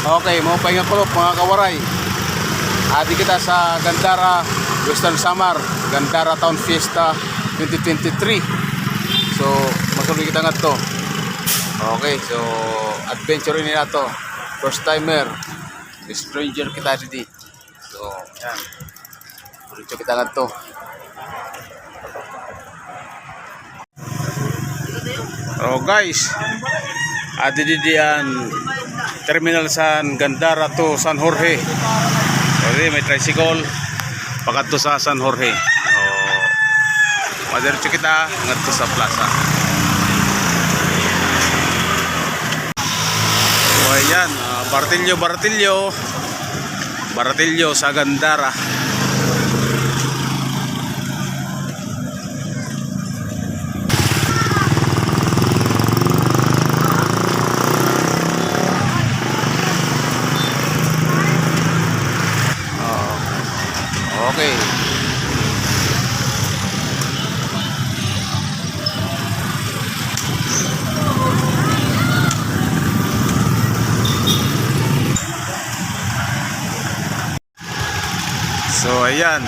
Okay, mo pahinga kulop mga kawaray. Adi kita sa Gandara Western Samar, Gandara Town Fiesta 2023. So, masuloy kita nga to. Okay, so adventure ini na to. First timer, stranger kita dito. So, yan. Dito kita nga to. Oh guys, adi diyan terminal San Gandara to San Jorge. Jadi may tricycle pakat to sa San Jorge. Oh, madiretso kita ngadto sa plaza. So ayan, Baratillo sa Gandara. Okay. So ayan.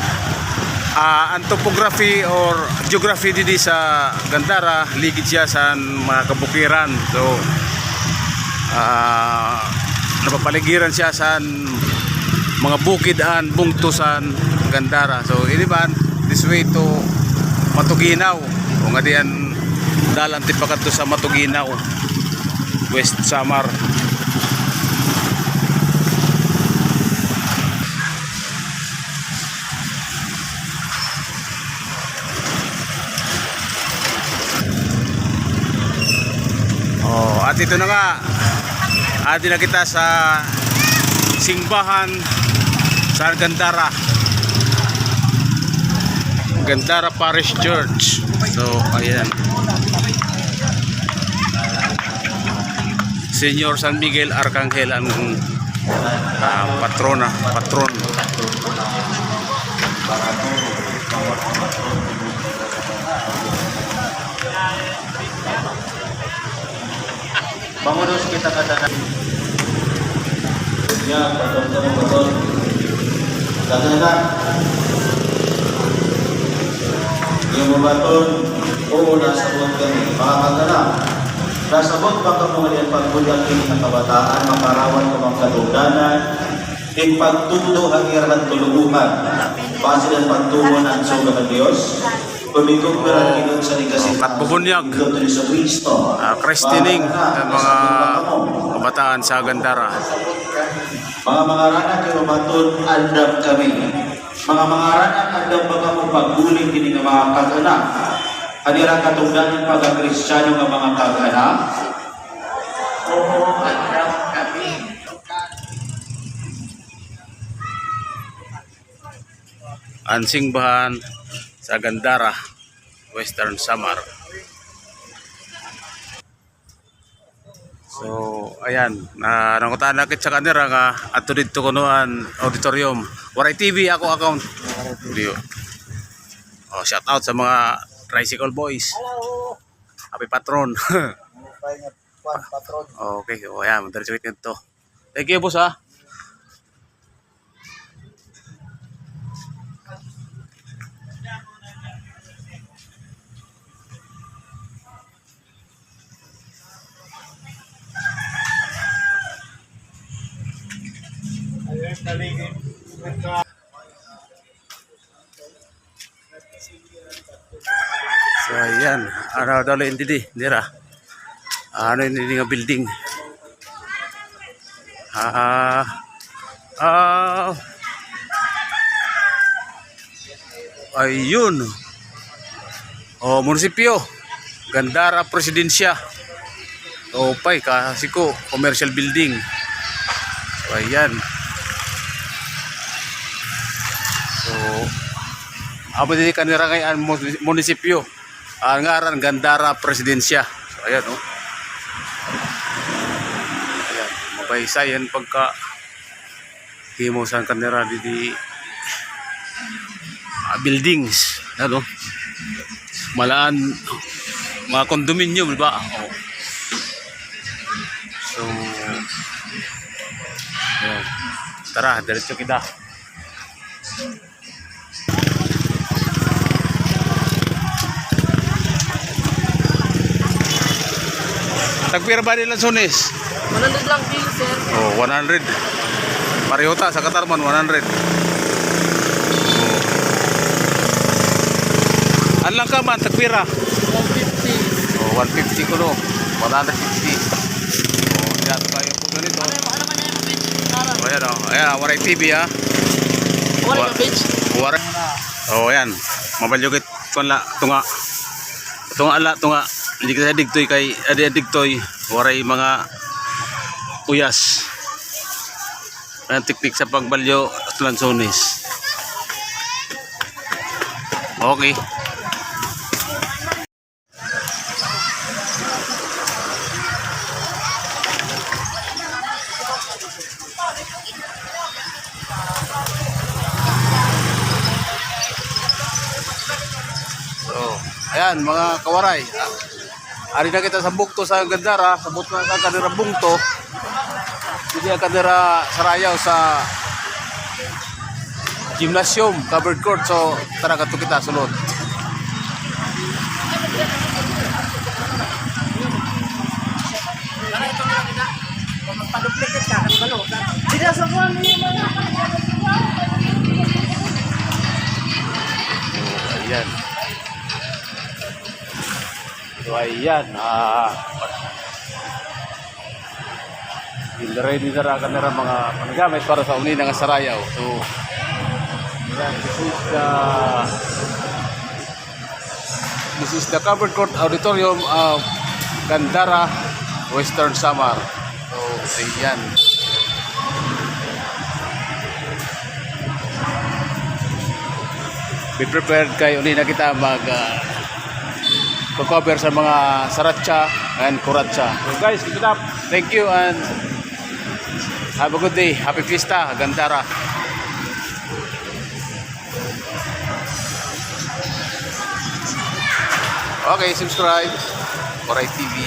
Ang topography or geography dito sa Gandara, ligid siya sa mga kabukiran. So napapaligiran siya sa mga bukidan, bungtusan Gandara. So ini man this way to Matuginaw. O nga diyan dalan tipakat to sa Matuginaw, West Samar. Oh, at ito na nga. Adi na kita sa simbahan sa Gandara Parish Church. So ayan, Senyor San Miguel Arcangel ang patron. Bangunos kita katakan. Ya, betul. Katakan. Yung mabaton, oo, nasabot kami. Makakagana. Nasabot ba ka mga yan pagbudyang ini ng kabataan, makarawan ko mga kadugdanan, in pagtundo hangirahan tulunguhan, base ng pagtumo ng suga ng Diyos, pumigong peran kinong sa ligasin at bubunyag christening ng mga kabataan sa Gandara. Mga rana kayo maton andam kami. Mga rana andam ba kamo pagguling kini nga mga kag-anak. Kanira katungdanan pagka-Kristiyano nga mga kag-anak. Oo, andam kami. Ang simbahan sa Gandara, Western Samar. So, ayan, nangutaan na kita sa kanira nga ato dito kunoan auditorium. Waray TV ako account. Video. Oh, shout out sa mga tricycle boys. Hello. Happy patron. Patron. Okay, oh ayan, madalas wait nito. Thank you boss ha. So ayan, ano daw hindi dira. Ano ini nga building? Ayun. Oh, munisipyo. Gandara Presidensya. Oh, pay kasi ko commercial building. So ayan. So amo din kanira kay ang munisipyo. Ang ngaran Gandara Presidensya. So ayan oh. Ayan, mabaysayan pagka himo sa kanira di buildings, ano? Malaan mga condominium, di ba? Oh. So Tara, diretso kita. Tagpira ba nila Sunis? 100 lang kilo, sir. Oh, 100. Pareho ta sa Katarman 100. Oh. Anlang ka man tagpira? 150. Oh, 150 ko no. 150. Oh, yan kayo po ganito. Ano man yung page? Nara. Oh, yan oh. Ayan, Waray TV ah. Wala yung page. Waray. Oh, yan. Mabalyugit ko la tunga. Tunga ala tunga. Hindi ka digtoy kay digtoy. Waray mga uyas. Ang tiktik sa pagbalyo at lansones. Okay. So, ayan mga kawaray. Ari na kita sa bukto sa Gandara, sa bukto na sa kanira bungto. Hindi ang kanira sarayaw sa gymnasium, covered court. So, tara kato kita sulod. Paduplicate ka, kabalo. Hindi sa buwan niyo man. Ayan. So, ayan. Hindaray din na kanira mga panagamit para sa uni ng sarayaw. So, ayan, this is the covered court auditorium of Gandara, Western Samar. So, ayan. Be prepared kayo uni na kita cover sa mga saratsa and kuratsa. So guys, keep it up. Thank you and have a good day. Happy Fiesta, Gandara. Okay, subscribe. Waray TV.